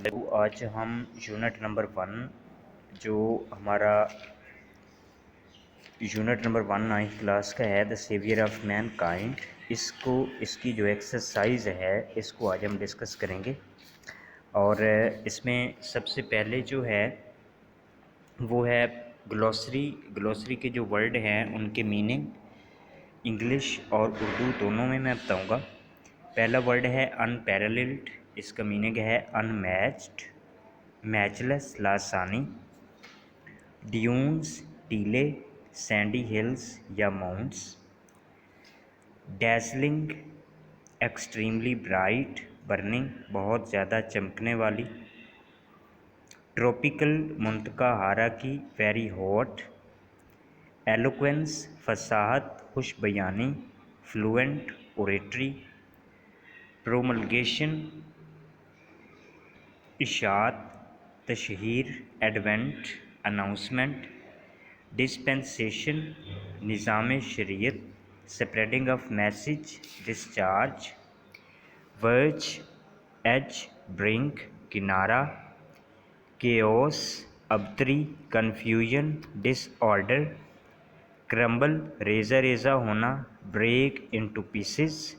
तो आज हम यूनिट नंबर 1 जो हमारा यूनिट नंबर 1 9th क्लास का है the saviour of mankind इसकी जो एक्सरसाइज है इसको आज हम डिस्कस करेंगे। और इसमें सबसे पहले जो है वो है ग्लॉसरी के जो वर्ड हैं उनके मीनिंग इंग्लिश और उर्दू दोनों में मैं बताऊंगा। पहला वर्ड है अनपैरेलल्ड, इसका मीनिंग है अनमैच्ड, मैचलेस, लासानी। ड्यून्स, टीले, सैंडी हिल्स या माउंट्स। डैसलिंग, एक्सट्रीमली ब्राइट, बर्निंग, बहुत ज़्यादा चमकने वाली। ट्रॉपिकल, मुंतका हारा की, वेरी हॉट। एलोक्वेंस, फसाहत, खुश बयानी, फ्लुएंट, ओरेटरी। प्रोमलगेशन, इशात, तशहीर, एडवेंट, अनाउंसमेंट। डिस्पेंसेशन, निज़ाम शरीयत, spreading of message, discharge. Verge, edge, brink, किनारा। केओस, अबतरी, कन्फ्यूजन, डिसऑर्डर। क्रम्बल, रेज़ा रेज़ा होना, ब्रेक इनटू पीसेस।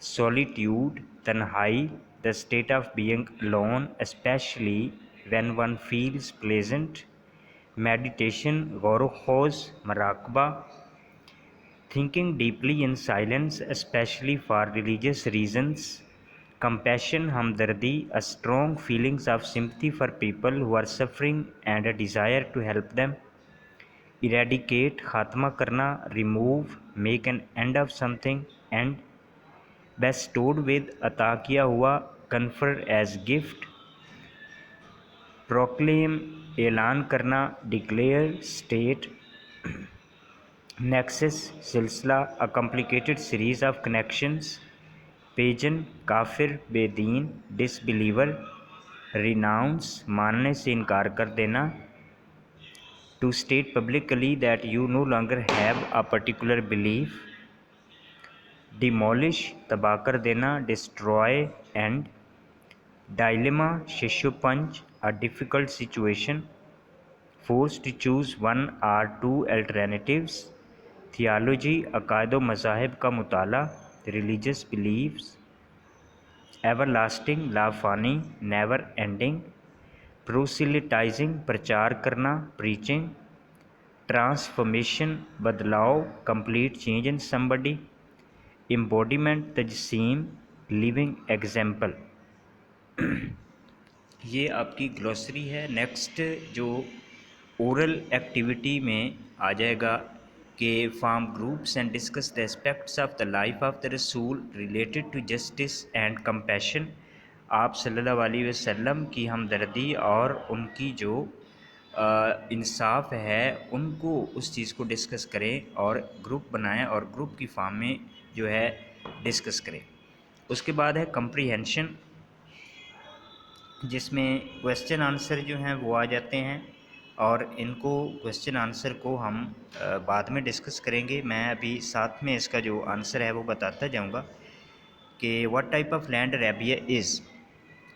सॉलिट्यूड, तन्हाई, the state of being alone specially when one feels pleasant. Meditation, गौर खोज, मराकबा। Thinking deeply in silence specially for religious reasons. Compassion, हमदर्दी, a strong feelings of sympathy for people who are suffering and a desire to help them. Eradicate, खात्मा करना, remove, make an end of something, end. bestowed with, अता किया हुआ, confer as gift. proclaim, ऐलान करना, declare, state. nexus, सिलसिला, a complicated series of connections. पेजन, काफिर, बेदीन, disbeliever. Renounce, मानने से इनकार कर देना। To state publicly that you no longer have a particular belief. Demolish, तबाह कर देना, डिस्ट्रॉय, एंड। डायलेमा, शिशुपंच, a difficult situation. Force to choose one or two alternatives. Theology, अकायद व मज़ाहिब का मुताला, रिलीजियस बिलीफ्स। एवरलास्टिंग, लाफानी, नेवर एंडिंग। प्रोसिलिटाइजिंग, प्रचार करना, प्रीचिंग। ट्रांसफॉर्मेशन, बदलाव, complete change in somebody. Embodiment, तजसीम, लिविंग एग्जाम्पल। ये आपकी ग्लॉसरी है। नेक्स्ट जो ओरल एक्टिविटी में आ जाएगा कि form groups and discuss the aspects of the life of the रसूल related to justice and compassion. आप सल्लल्लाहु अलैहि वसल्लम की हमदर्दी और उनकी जो इंसाफ है उनको उस चीज़ को डिस्कस करें और ग्रुप बनाएं और ग्रुप की फॉर्म में जो है डिस्कस करें। उसके बाद है कंप्रीहेंशन, जिसमें क्वेश्चन आंसर जो हैं वो आ जाते हैं और इनको क्वेश्चन आंसर को हम बाद में डिस्कस करेंगे। मैं अभी साथ में इसका जो आंसर है वो बताता जाऊंगा कि what type of land Arabia is.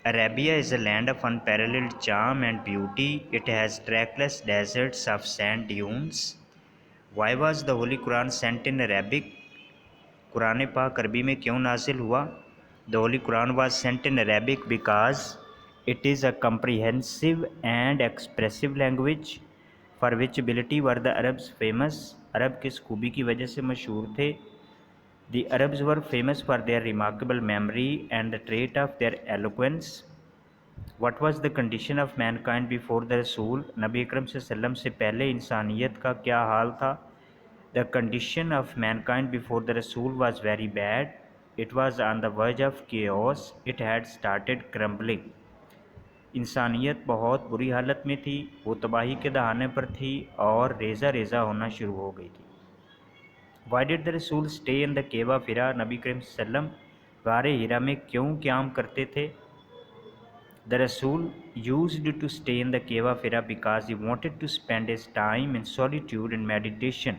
Arabia is a land of unparalleled charm and beauty. It has trackless deserts of sand dunes. Why was the holy Quran sent in Arabic. Quran पाक अरबी में क्यों नाजिल हुआ। The holy Quran was sent in Arabic because it is a comprehensive and expressive language for which ability were the Arabs famous. अरब किस खूबी की वजह से मशहूर थे। The Arabs were famous for their remarkable memory and the trait of their eloquence. What was the condition of mankind before the Rasul. नबी अकरम सल्लम से पहले इंसानियत का क्या हाल था। The condition of mankind before the Rasul was very bad. It was on the verge of chaos. It had started crumbling. इंसानियत बहुत बुरी हालत में थी, वो तबाही के दहाने पर थी और रेज़ा रेज़ा होना शुरू हो गई थी। वाई डिड द रसूल stay in the cave of Hira. नबी करीम सल्लम गारे हिरा में क्यों क़याम करते थे। द रसूल used to stay in the cave of Hira because he wanted to spend his time in solitude and meditation.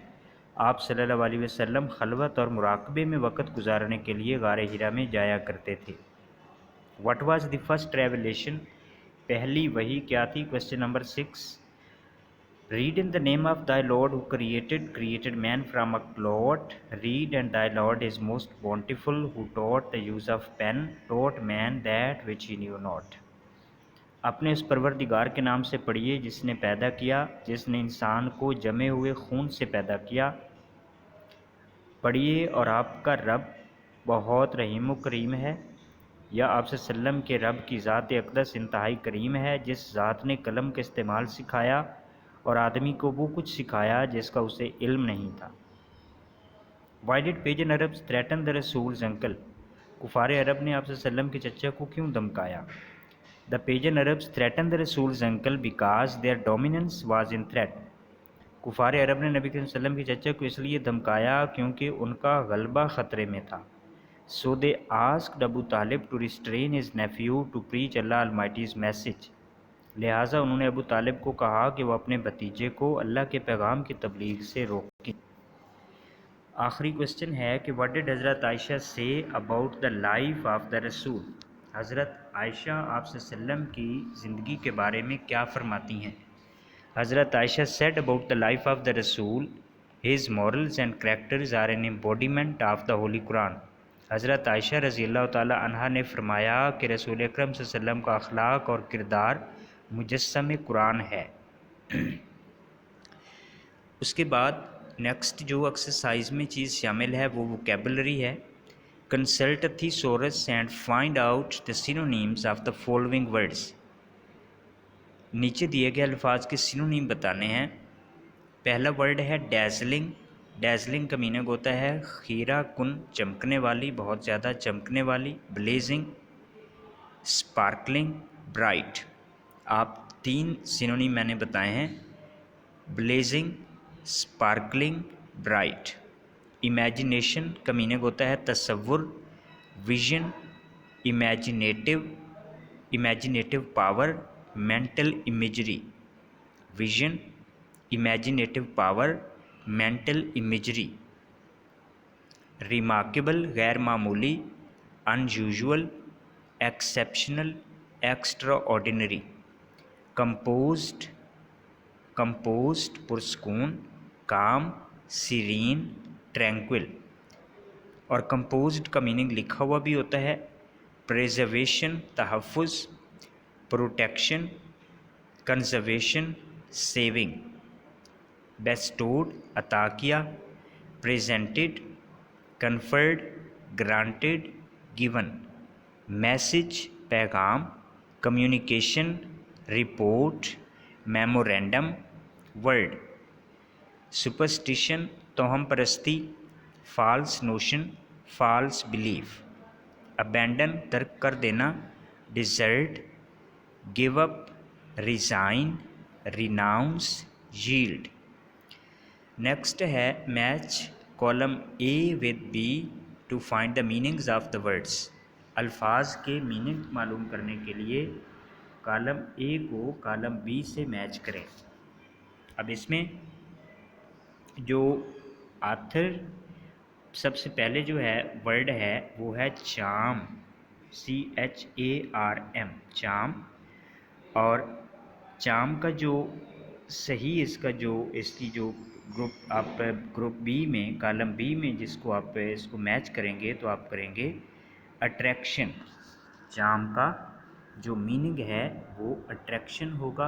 आप सल्लल्लाहु अलैहि वसल्लम खलवत और मुराकबे में वक़्त गुजारने के लिए गारे हिरा में जाया करते थे। What was the first revelation. पहली वही क्या थी? Question number 6, read in the name of thy Lord who created man from a clot. Read, and thy Lord is most bountiful, who taught the use of pen, taught man that which he knew not. अपने उस परवरदिगार के नाम से पढ़िए जिसने पैदा किया, जिसने इंसान को जमे हुए खून से पैदा किया। पढ़िए, और आपका रब बहुत रहीम करीम है, या आप सल्लम के रब की ज़ात अक़दस इंतहाई करीम है, जिस ज़ात ने कलम का इस्तेमाल सिखाया और आदमी को वो कुछ सिखाया जिसका उसे इल्म नहीं था। Why did pagan Arab threaten the रसूल्स अंकल? कुफार अरब ने आप सल्लम के चचा को क्यों धमकाया? The pagan Arabs threaten the रसूल्स uncle because their dominance was in threat. कुफार अरब ने नबी करीम सल्लम के चचा को इसलिए धमकाया क्योंकि उनका गलबा ख़तरे में था। So they asked Abu Talib to restrain his nephew to preach Allah almighty's message. लिहाजा उन्होंने अबू तालिब को कहा कि वह अपने भतीजे को अल्लाह के पैगाम की तबलीग से रोकें। आखिरी क्वेश्चन है कि व्हाट डिड हज़रत Ayesha say about the life of the रसूल? हज़रत आयशा आप सल्लम की ज़िंदगी के बारे में क्या फरमाती हैं? हज़रत Aisha said about the life of the रसूल, his morals and characters are an embodiment of the holy Quran. हज़रत आयशा रज़ी अल्लाह ताला अन्हा ने फरमाया कि रसूल अकरम सल्लल्लाहु अलैहि वसल्लम का अखलाक और किरदार मुजस्सम कुरान है। उसके बाद नेक्स्ट जो एक्सरसाइज में चीज़ शामिल है वो वोकेबलरी है। Consult thesaurus and find out the synonyms of the following words. नीचे दिए गए अल्फाज के सिनोनिम बताने हैं। पहला वर्ड है डैज़लिंग। डैज़लिंग का मीनिंग होता है खीरा कुन, चमकने वाली, बहुत ज़्यादा चमकने वाली। Blazing, sparkling, bright. आप 3 सिनोनिम मैंने बताए हैं, ब्लेजिंग, स्पार्कलिंग, ब्राइट। इमेजिनेशन का मीनिंग होता है तसव्वुर, vision, imaginative power, mental imagery. Vision, imaginative power, mental imagery. Remarkable गैर मामूली, unusual, exceptional, extraordinary. Composed पुरस्कून, काम, सीरीन, ट्रैंक्विल। और कंपोज्ड का मीनिंग लिखा हुआ भी होता है प्रिजर्वेशन, तहफ़्फ़ुज़, प्रोटेक्शन, कंजर्वेशन, सेविंग। बेस्टोड, अता किया, presented, conferred, granted, given. Message, पैगाम, communication, report, memorandum, word. Superstition, तोहम परस्ती, false notion, false belief. Abandon, तर्क कर देना, desert, give up, resign, renounce, yield. Next है match column A with B to find the meanings of the words. अल्फाज के meaning मालूम करने के लिए कॉलम ए को कॉलम बी से मैच करें। अब इसमें जो आथर सबसे पहले जो है वर्ड है वो है चाम, CHARM, चाम। और चाम का जो सही इसकी जो ग्रुप आप ग्रुप बी में कॉलम बी में जिसको आप इसको मैच करेंगे तो आप करेंगे अट्रैक्शन। चाम का जो मीनिंग है वो अट्रैक्शन होगा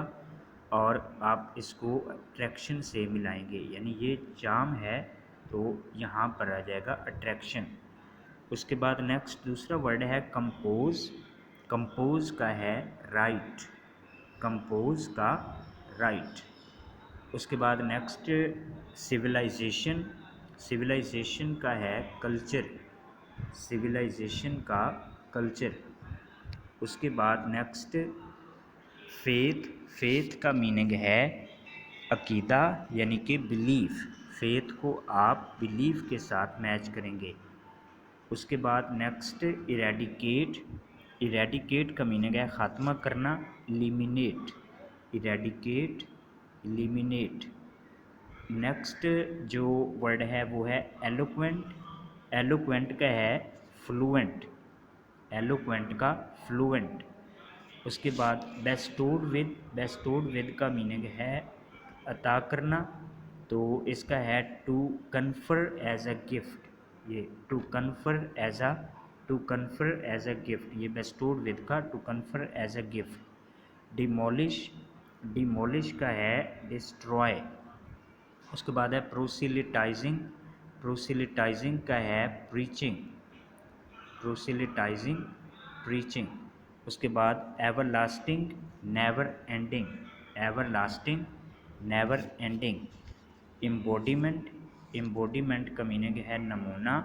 और आप इसको अट्रैक्शन से मिलाएंगे, यानी ये चाम है तो यहाँ पर आ जाएगा अट्रैक्शन। उसके बाद नेक्स्ट दूसरा वर्ड है कंपोज। कंपोज का है राइट, कंपोज का राइट। उसके बाद नेक्स्ट सिविलाइजेशन। सिविलाइजेशन का है कल्चर, सिविलाइजेशन का कल्चर। उसके बाद नेक्स्ट फेथ। फेथ का मीनिंग है अकीदा यानी कि बिलीफ। फेथ को आप बिलीफ के साथ मैच करेंगे। उसके बाद नेक्स्ट इरेडिकेट। इरेडिकेट का मीनिंग है ख़ात्मा करना, एलिमिनेट। Eradicate, eliminate. नेक्स्ट जो वर्ड है वो है एलोक्वेंट। एलोक्वेंट का है फ्लुएंट, एलोक्वेंट का फ्लुएंट। उसके बाद बेस्टोड विद का मीनिंग है अता करना, तो इसका है to confer as a gift, ये to confer as a gift, ये बेस्टोड विद का to confer as a gift. Demolish का है डिस्ट्रॉय। उसके बाद है प्रोसिलिटाइजिंग का है प्रीचिंग। उसके बाद एवरलास्टिंग नेवर एंडिंग। इम्बॉडीमेंट का मीनिंग है नमूना,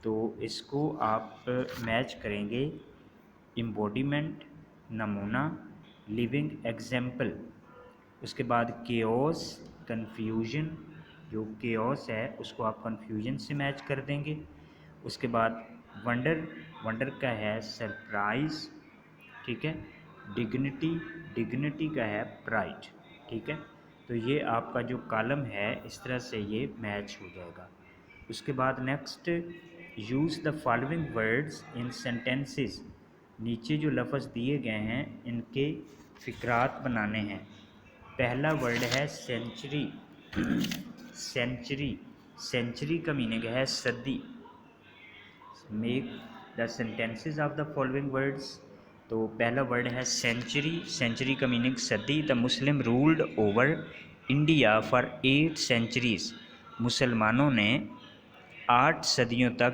तो इसको आप मैच करेंगे इम्बॉडीमेंट नमूना, लिविंग एग्जाम्पल। उसके बाद केओस कन्फ्यूजन, जो केओस है उसको आप कन्फ्यूजन से मैच कर देंगे। उसके बाद वंडर का है सरप्राइज, ठीक है। डिग्निटी का है प्राइड, ठीक है। तो ये आपका जो कॉलम है इस तरह से ये मैच हो जाएगा। उसके बाद next, use the following words in sentences. नीचे जो लफ्ज़ दिए गए हैं इनके फ़िक्रात बनाने हैं। पहला वर्ड है सेंचुरी। सेंचुरी का मीनिंग है सदी। Make the sentences of the following words. तो पहला वर्ड है सेंचुरी का मीनिंग सदी। The Muslim ruled over India for 8 centuries. मुसलमानों ने 8 सदियों तक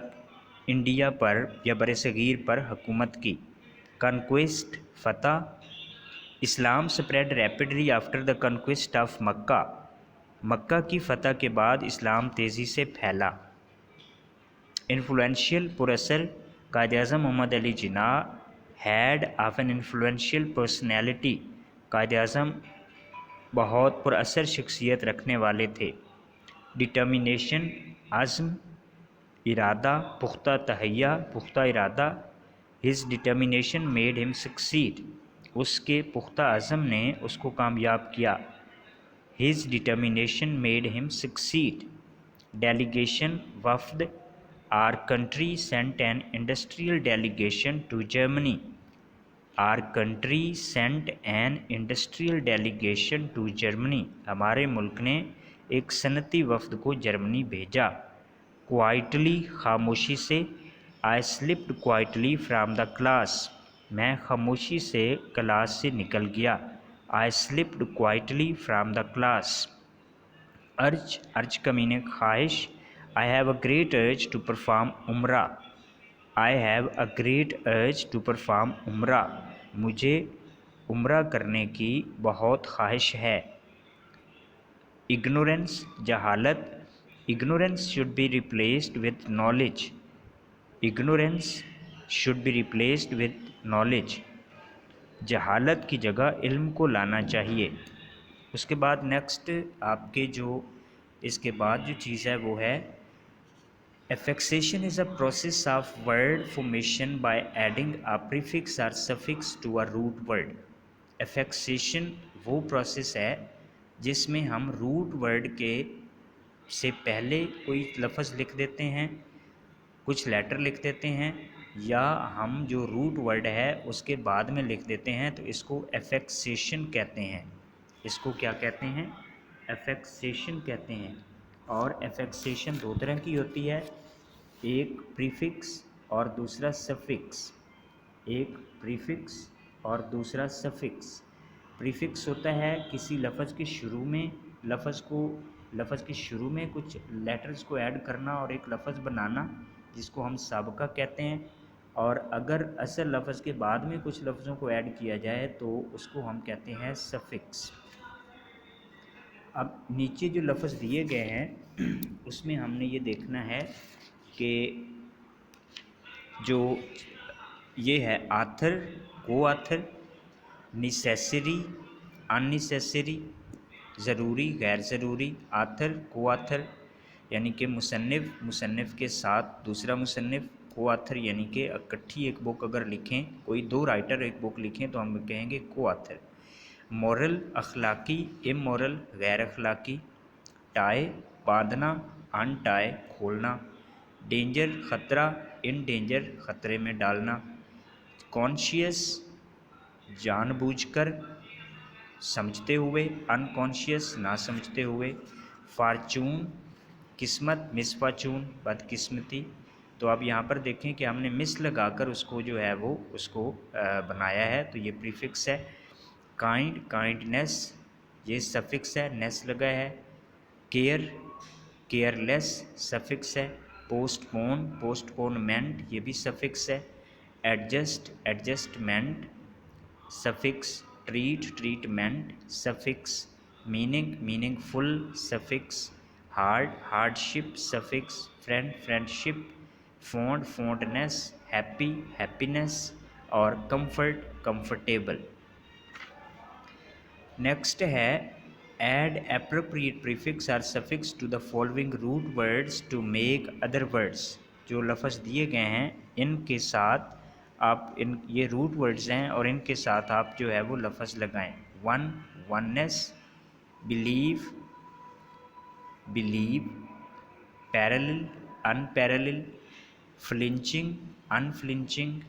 इंडिया पर या बरसगीर पर हुकूमत की। कॉन्क्वेस्ट फ़तह। Islam spread rapidly after the conquest of Mecca की फ़तह के बाद इस्लाम तेज़ी से फैला। इन्फ्लुएंशियल पुरअसर Quaid-e-Azam Mohammad Ali Jinnah had of an influential personality. Quaid-e-Azam बहुत पुरअसर शख्सियत रखने वाले थे। डिटर्मिनेशन आज़म, इरादा, पुख्ता तहैया, पुख्ता इरादा। His determination made him succeed. उसके पुख्ता अज़म ने उसको कामयाब किया। His determination made him succeed. Delegation वफ्द। Our country sent an industrial delegation to Germany. Our country sent an industrial delegation to Germany. हमारे मुल्क ने एक सनती वफ्द को जर्मनी भेजा। क्वाइटली खामोशी से। I slipped quietly from the class. मैं खामोशी से क्लास से निकल गया। I slipped quietly from the class. Urge का मीनिंग ख्वाहिश। I have a great urge to perform Umrah. I have a great urge to perform Umrah. मुझे उम्रा करने की बहुत ख्वाहिश है। इग्नोरेंस जहालत। Ignorance should be replaced with knowledge. Ignorance should be replaced with knowledge. जहालत की जगह इल्म को लाना चाहिए। उसके बाद नेक्स्ट आपके जो इसके बाद जो चीज़ है वो है affixation is a process of word formation by adding a prefix or suffix to a root word। affixation वो प्रोसेस है जिसमें हम रूट वर्ड के से पहले कोई लफ्ज़ लिख देते हैं, कुछ लेटर लिख देते हैं, या हम जो रूट वर्ड है उसके बाद में लिख देते हैं, तो इसको एफेक्सेशन कहते हैं। इसको क्या कहते हैं? एफेक्सेशन कहते हैं। और एफेक्सेशन दो तरह की होती है, एक प्रीफिक्स और दूसरा सफिक्स। एक प्रीफिक्स और दूसरा सफिक्स। प्रीफिक्स होता है किसी लफ्ज़ के शुरू में लफ्ज़ के शुरू में कुछ लेटर्स को ऐड करना और एक लफ्ज़ बनाना, जिसको हम साबका कहते हैं। और अगर असल लफ्ज़ के बाद में कुछ लफ्ज़ों को ऐड किया जाए तो उसको हम कहते हैं सफिक्स। अब नीचे जो लफ्ज़ दिए गए हैं उसमें हमने ये देखना है कि जो ये है आथर, को आथर, निसेसरी, अननिसेसरी, ज़रूरी, गैर ज़रूरी। आथर, को आथर यानी कि मुसन्निफ़ के साथ दूसरा मुसन्निफ़। को आथर यानी कि इकट्ठी एक बुक अगर लिखें, कोई दो राइटर एक बुक लिखें तो हम कहेंगे को आथर। मॉरल, अखलाकी, इमोरल, गैर अखलाकी। टाई, बांधना, अनटाई, खोलना। डेंजर, ख़तरा, इन डेंजर, ख़तरे में डालना। कॉन्शियस, जानबूझकर, समझते हुए, अनकॉन्शियस, ना समझते हुए, फार्चून, किस्मत, मिसफॉर्चून, बदकिस्मती। तो अब यहाँ पर देखें कि हमने मिस लगाकर उसको जो है वो उसको बनाया है, तो ये प्रीफिक्स है। काइंड, काइंडनेस, ये सफिक्स है, नेस लगा है। केयर, केयरलेस, सफिक्स है। पोस्टपोन, पोस्टपोनमेंट, ये भी सफिक्स है। Adjust, adjustment, suffix. Treat, treatment, suffix. Meaning, meaningful, suffix. Hard, hardship, suffix. Friend, friendship. Fond, fondness, happy, happiness. और कंफर्ट, कंफर्टेबल। नेक्स्ट है add appropriate prefix or suffix to the following root words to make other words. जो लफ्ज़ दिए गए हैं इनके साथ आप ये रूट वर्ड्स हैं और इनके साथ आप जो है वो लफ्ज़ लगाएं। One, oneness. Believe, believe. Parallel, unparalleled. Flinching, unflinching.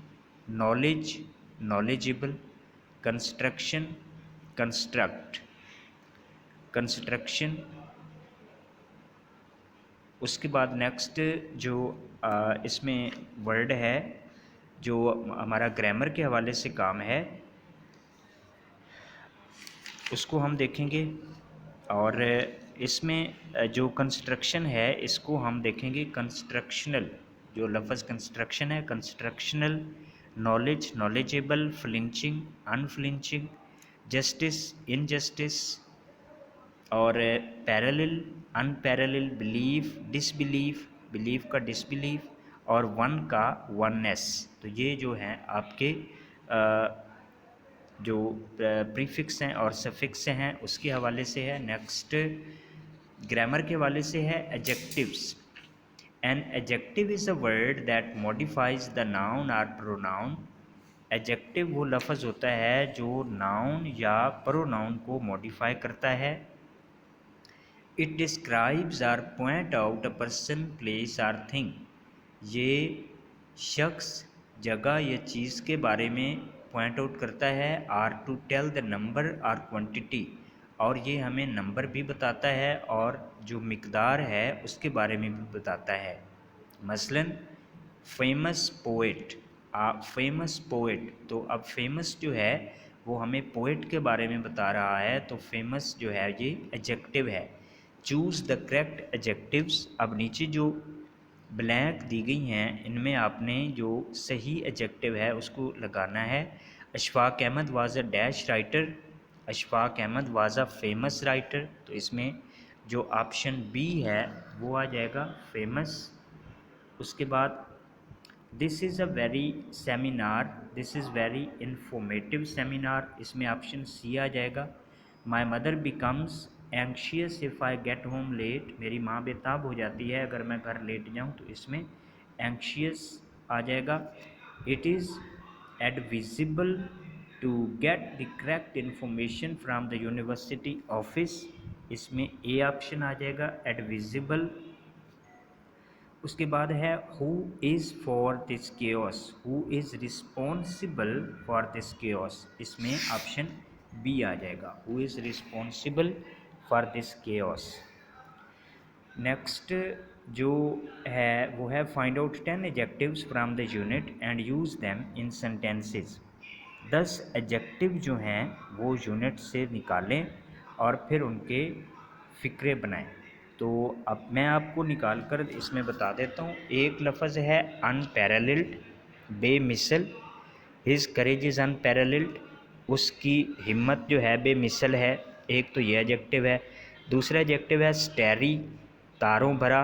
Knowledge, knowledgeable. Construction, construct, construction. उसके बाद नेक्स्ट जो इसमें वर्ड है जो हमारा ग्रामर के हवाले से काम है उसको हम देखेंगे। और इसमें जो कंस्ट्रक्शन है इसको हम देखेंगे कंस्ट्रक्शनल। जो लफ्ज़ कंस्ट्रक्शन है constructional. Knowledge, knowledgeable. Flinching, unflinching. Justice, injustice. और parallel, unparallel. Belief, disbelief, belief का डिसबिलीफ। और वन का वननेस। तो ये जो हैं आपके जो प्रीफिक्स हैं और सफिक्स हैं उसके हवाले से है। नेक्स्ट ग्रामर के हवाले से है adjectives. An adjective is a word that modifies the noun और प्रोनाउन। एडजेक्टिव वो लफ्ज़ होता है जो नाउन या प्रोनाउन को मॉडिफाई करता है। It describes or point out a person, place or thing. ये शख्स, जगह या चीज़ के बारे में पॉइंट आउट करता है। Or to tell the number or quantity, और ये हमें नंबर भी बताता है और जो मिकदार है उसके बारे में भी बताता है। मसलन फेमस पोएट, फेमस पोएट। तो अब फेमस जो है वो हमें पोएट के बारे में बता रहा है, तो फेमस जो है ये एडजेक्टिव है। Choose the correct adjectives. अब नीचे जो ब्लैंक दी गई हैं इनमें आपने जो सही एडजेक्टिव है उसको लगाना है। Ashfaq Ahmad was a dash writer. Ashfaq Ahmad was a famous writer. तो इसमें जो ऑप्शन बी है वो आ जाएगा फेमस। उसके बाद this is a very seminar, this is very informative seminar. इसमें ऑप्शन सी आ जाएगा। My mother becomes anxious if I get home late. मेरी माँ बेताब हो जाती है अगर मैं घर लेट जाऊँ, तो इसमें एंक्शियस आ जाएगा। It is advisable to get the correct information from the university office. इसमें ए ऑप्शन आ जाएगा एडविजिबल। उसके बाद है who is for this chaos, who is responsible for this chaos. इसमें ऑप्शन बी आ जाएगा, who is responsible for this chaos. Next जो है वो है find out 10 adjectives from the unit and use them in sentences. 10 adjective जो हैं वो यूनिट से निकालें और फिर उनके फ़िक्रे बनाएं। तो अब मैं आपको निकाल कर इसमें बता देता हूँ। एक लफ्ज़ है अनपैरेलल्ड, बेमिसल। हिज करेज इज़ अनपैरेलल्ड, उसकी हिम्मत जो है बेमिसल है। एक तो ये एडजेक्टिव है। दूसरा एडजेक्टिव है स्टैरी, तारों भरा,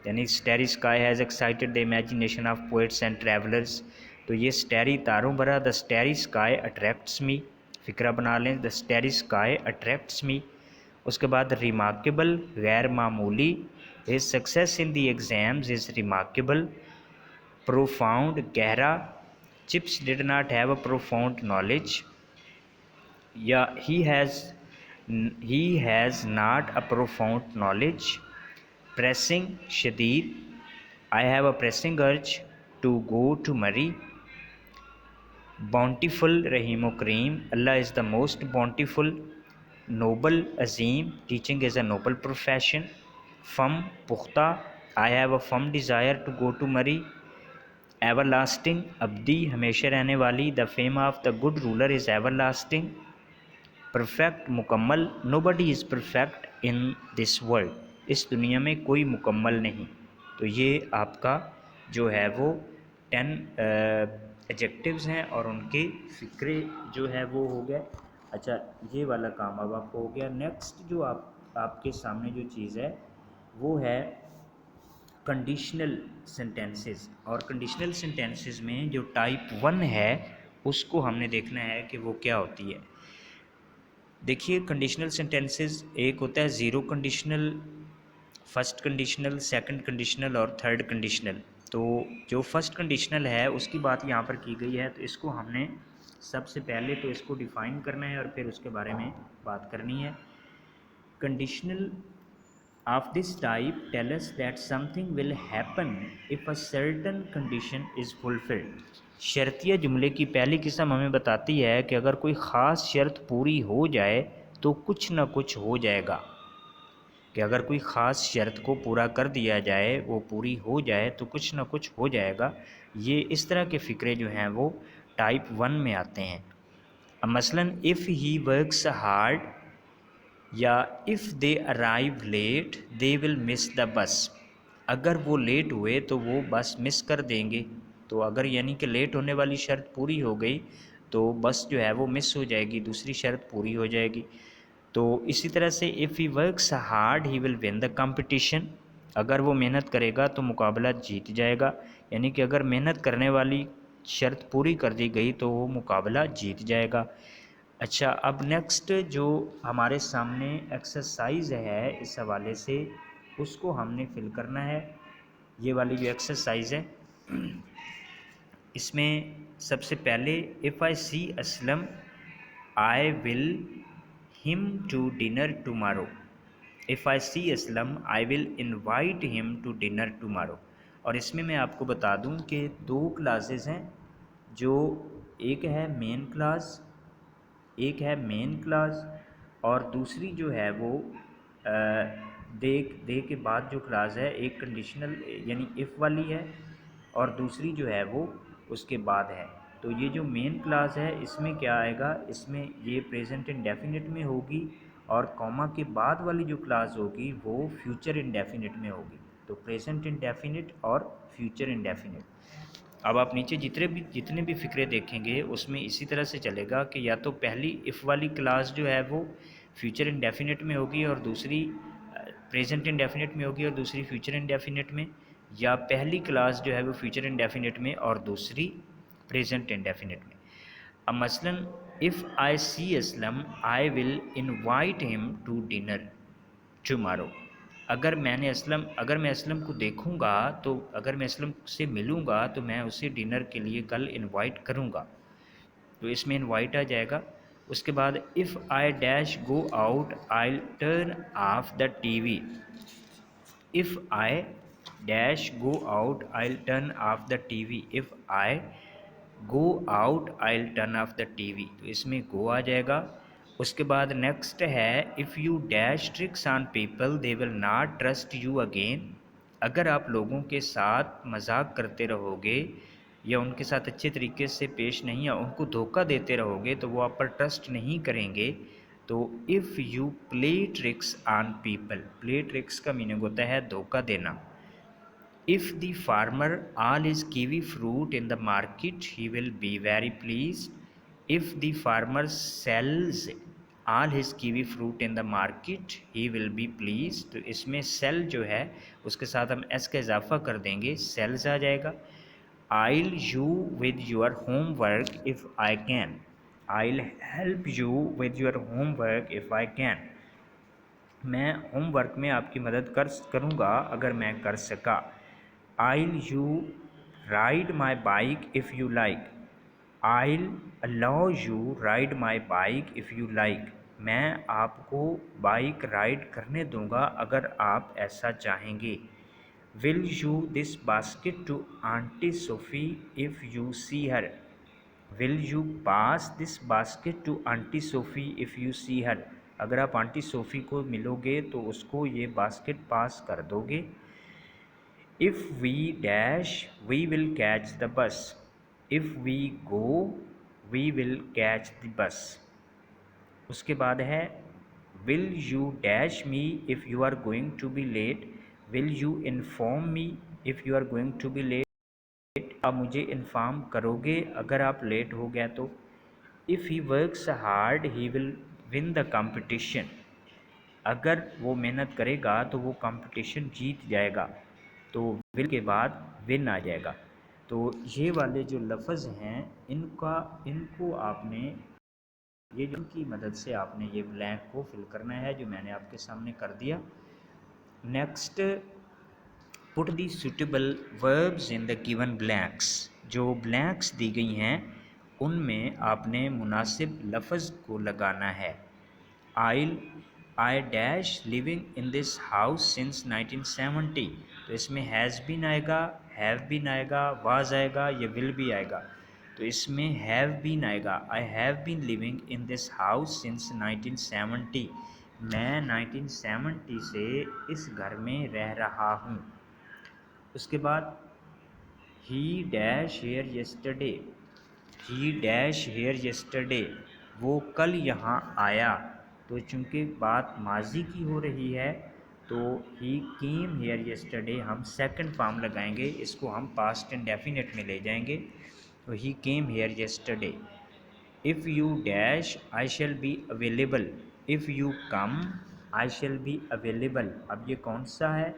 यानी starry sky has excited the imagination of poets and travellers. तो ये स्टैरी तारों भरा, the starry sky attracts me. फिक्रा बना लें, the starry sky attracts me. उसके बाद रिमार्केबल, गैर मामूली। His success in the exams is remarkable. Profound, गहरा। Chips did not have a profound knowledge, या he has not a profound knowledge. Pressing, शदीद। I have a pressing urge to go to मरी। Bountiful रहीम करीम, Allah is the most bountiful, noble अजीम, teaching is a noble profession, firm पुख्ता, I have a firm desire to go to Murree, everlasting अब्दी हमेशा रहने वाली, the fame of the good ruler is everlasting, perfect मुकम्मल, nobody is perfect in this world, इस दुनिया में कोई मुकम्मल नहीं। तो ये आपका जो है वो 10 एडजेक्टिव्स हैं और उनके फ़िक्रे जो है वो हो गए। अच्छा, ये वाला काम अब आपको हो गया। नेक्स्ट जो आपके सामने जो चीज़ है वो है कंडीशनल सेंटेंसेस। और कंडीशनल सेंटेंसेस में जो टाइप 1 है उसको हमने देखना है कि वो क्या होती है। देखिए, कंडीशनल सेंटेंसेस एक होता है zero conditional, first conditional, second conditional और थर्ड कंडीशनल। तो जो फर्स्ट कंडीशनल है उसकी बात यहाँ पर की गई है, तो इसको हमने सबसे पहले तो इसको डिफ़ाइन करना है और फिर उसके बारे में बात करनी है। Conditional of this type tell us that something will happen if a certain condition is fulfilled। शर्तिया जुमले की पहली किस्म हमें बताती है कि अगर कोई ख़ास शर्त पूरी हो जाए तो कुछ ना कुछ हो जाएगा, कि अगर कोई ख़ास शर्त को पूरा कर दिया जाए, वो पूरी हो जाए तो कुछ ना कुछ हो जाएगा। ये इस तरह के फ़िक्रे जो हैं वो टाइप 1 में आते हैं। अब मसलन इफ़ ही वर्क्स हार्ड या if they arrive late they will miss the bus, अगर वो लेट हुए तो वो बस मिस कर देंगे। तो अगर यानी कि लेट होने वाली शर्त पूरी हो गई तो बस जो है वो मिस हो जाएगी, दूसरी शर्त पूरी हो जाएगी। तो इसी तरह से if he works hard he will win the competition, अगर वो मेहनत करेगा तो मुकाबला जीत जाएगा, यानी कि अगर मेहनत करने वाली शर्त पूरी कर दी गई तो वो मुकाबला जीत जाएगा। अच्छा, अब नेक्स्ट जो हमारे सामने एक्सरसाइज है इस हवाले से उसको हमने फिल करना है। ये वाली जो एक्सरसाइज है इसमें सबसे पहले if I see Aslam I will him to dinner tomorrow, if I see Aslam I will invite him to dinner tomorrow. और इसमें मैं आपको बता दूं कि दो क्लासेस हैं, जो एक है मेन क्लास, एक है मेन क्लास और दूसरी जो है वो दे के बाद जो क्लास है एक कंडीशनल यानी इफ़ वाली है और दूसरी जो है वो उसके बाद है। तो ये जो मेन क्लास है इसमें क्या आएगा, इसमें ये प्रेजेंट इंडेफिनिट में होगी और कॉमा के बाद वाली जो क्लास होगी वो फ्यूचर इंडेफिनिट में होगी। तो प्रेजेंट इंडेफिनिट और फ्यूचर इंडेफिनिट। अब आप नीचे जितने भी फ़िक्रे देखेंगे उसमें इसी तरह से चलेगा कि या तो पहली इफ़ वाली क्लास जो है वो फ्यूचर इंडेफिनिट में होगी और दूसरी प्रेजेंट इंडेफिनिट में होगी और दूसरी फ्यूचर इंडेफिनिट में, या पहली क्लास जो है वो फ्यूचर इंडेफिनिट में और दूसरी प्रेजेंट इंडेफिनिट में। अब मसलन if I see Aslam I will invite him to dinner tomorrow, अगर मैं असलम को देखूंगा तो अगर मैं असलम से मिलूंगा तो मैं उसे डिनर के लिए कल इनवाइट करूंगा। तो इसमें इनवाइट आ जाएगा। उसके बाद if I dash go out I turn off the TV, if I dash go out I turn off the TV, if I go out I turn off the TV, तो इसमें गो आ जाएगा। उसके बाद नेक्स्ट है if you dash tricks on people they will not trust you again, अगर आप लोगों के साथ मजाक करते रहोगे या उनके साथ अच्छे तरीके से पेश नहीं या उनको धोखा देते रहोगे तो वो आप पर ट्रस्ट नहीं करेंगे। तो if you play tricks on people, play tricks का मीनिंग होता है धोखा देना। If the farmer all his kiwi fruit in the market, he will be very pleased. If the farmer sells all his kiwi fruit in the market, he will be pleased. तो इसमें sell जो है उसके साथ हम s का इजाफा कर देंगे, sells आ जाएगा। I'll you with your homework if I can. I'll help you with your homework if I can. मैं होमवर्क में आपकी मदद करूँगा अगर मैं कर सका। I'll you ride my bike if you like. I'll allow you ride my bike if you like. मैं आपको बाइक राइड करने दूंगा अगर आप ऐसा चाहेंगे। Will you this basket to Auntie Sophie if you see her. Will you pass this basket to aunty Sophie if you see her, अगर आप आंटी सोफ़ी को मिलोगे तो उसको ये बास्केट पास कर दोगे। If we dash we will catch the bus, if we go we will catch the bus. उसके बाद है will you dash me if you are going to be late, will you inform me if you are going to be late, आप मुझे inform करोगे अगर आप late हो गया तो। If he works hard he will win the competition, अगर वो मेहनत करेगा तो वो कंपटीशन जीत जाएगा, तो विल के बाद विन आ जाएगा। तो ये वाले जो लफ्ज़ हैं इनको आपने ये जो की मदद से आपने ये ब्लैंक को फिल करना है, जो मैंने आपके सामने कर दिया। Next, put the suitable verbs in the given blanks, जो ब्लैंक्स दी गई हैं उनमें आपने मुनासिब लफ्ज़ को लगाना है। I dash living in this house since 1970, तो इसमें हैज़ बीन आएगा, हैव बीन आएगा, वाज आएगा, ये विल भी आएगा। तो इसमें हैव बीन आएगा, I have been living in this house since 1970, मैं 1970 से इस घर में रह रहा हूँ। उसके बाद he dash here yesterday, he dash here yesterday, वो कल यहाँ आया। तो चूँकि बात माजी की हो रही है तो ही केम हेयर येस्टरडे हम सेकंड फॉर्म लगाएंगे, इसको हम पास्ट इंडेफिनिट में ले जाएंगे। तो he came here yesterday. If you dash I shall be available, if you come I shall be available. अब ये कौन सा है,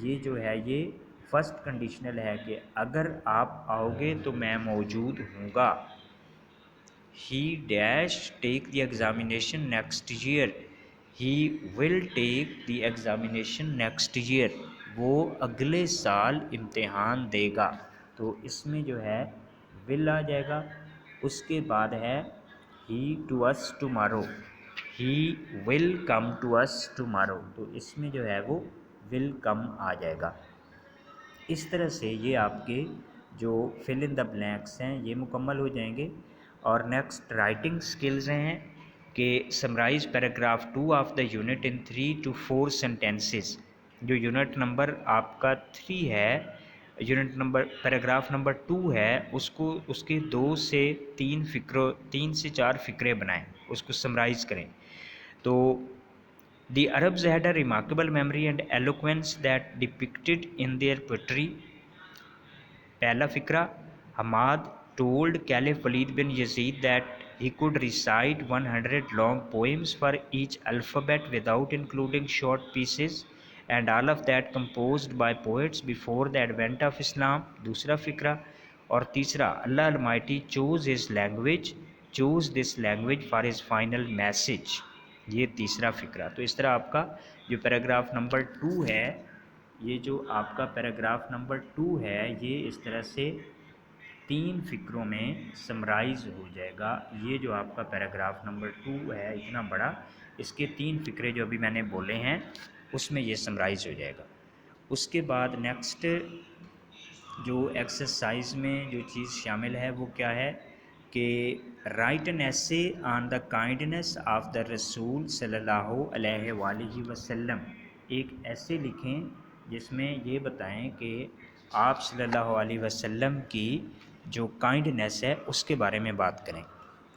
ये जो है ये फर्स्ट कंडीशनल है कि अगर आप आओगे तो मैं मौजूद हूँगा। He dash take the examination next year, he will take the examination next year, वो अगले साल इम्तिहान देगा। तो इसमें जो है विल आ जाएगा। उसके बाद है he to us tomorrow, he will come to us tomorrow, तो इसमें जो है वो विल कम आ जाएगा। इस तरह से ये आपके जो फिल इन द ब्लैंक्स हैं ये मुकम्मल हो जाएंगे। और नेक्स्ट राइटिंग स्किल्स हैं कि summarise paragraph 2 of the unit in 3 to 4 sentences. जो यूनिट नंबर आपका 3 है, यूनिट नंबर पैराग्राफ नंबर 2 है, उसको उसके 2 से 3 से 4 फ़िक्रे बनाएं, उसको समराइज़ करें। तो The Arabs had a remarkable memory and eloquence that depicted in their poetry. पहला फ़िक्रा, Hammad told Caliph Walid bin Yazid that he could recite 100 long poems for each alphabet without including short pieces, and all of that composed by poets before the advent of Islam. दूसरा फ़िक्रा। और तीसरा, Allah Almighty chose this language for his final message. ये तीसरा फ़िक्रा। तो इस तरह आपका जो पैराग्राफ नंबर 2 है, ये जो आपका पैराग्राफ नंबर 2 है ये इस तरह से 3 फ़िक्रों में समराइज़ हो जाएगा। ये जो आपका पैराग्राफ नंबर 2 है इतना बड़ा, इसके 3 फ़िक्रे जो अभी मैंने बोले हैं उसमें ये समराइज़ हो जाएगा। उसके बाद नेक्स्ट जो एक्सरसाइज में जो चीज़ शामिल है वो क्या है कि राइट एन ऐसे on the kindness of the रसूल सल्लल्लाहु अलैहि वसल्लम। एक ऐसे लिखें जिसमें ये बताएं कि आप सल्लल्लाहु अलैहि वसल्लम की जो काइंडनेस है उसके बारे में बात करें।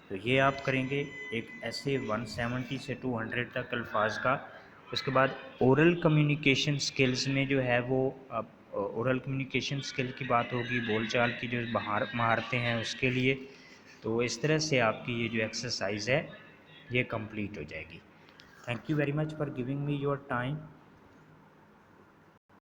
तो ये आप करेंगे एक ऐसे 170 से 200 तक अल्फाज का। उसके बाद ओरल कम्युनिकेशन स्किल्स में जो है वो अब ओरल कम्युनिकेशन स्किल की बात होगी, बोलचाल की जो महारतें हैं उसके लिए। तो इस तरह से आपकी ये जो एक्सरसाइज है ये कंप्लीट हो जाएगी। Thank you very much for giving me your time.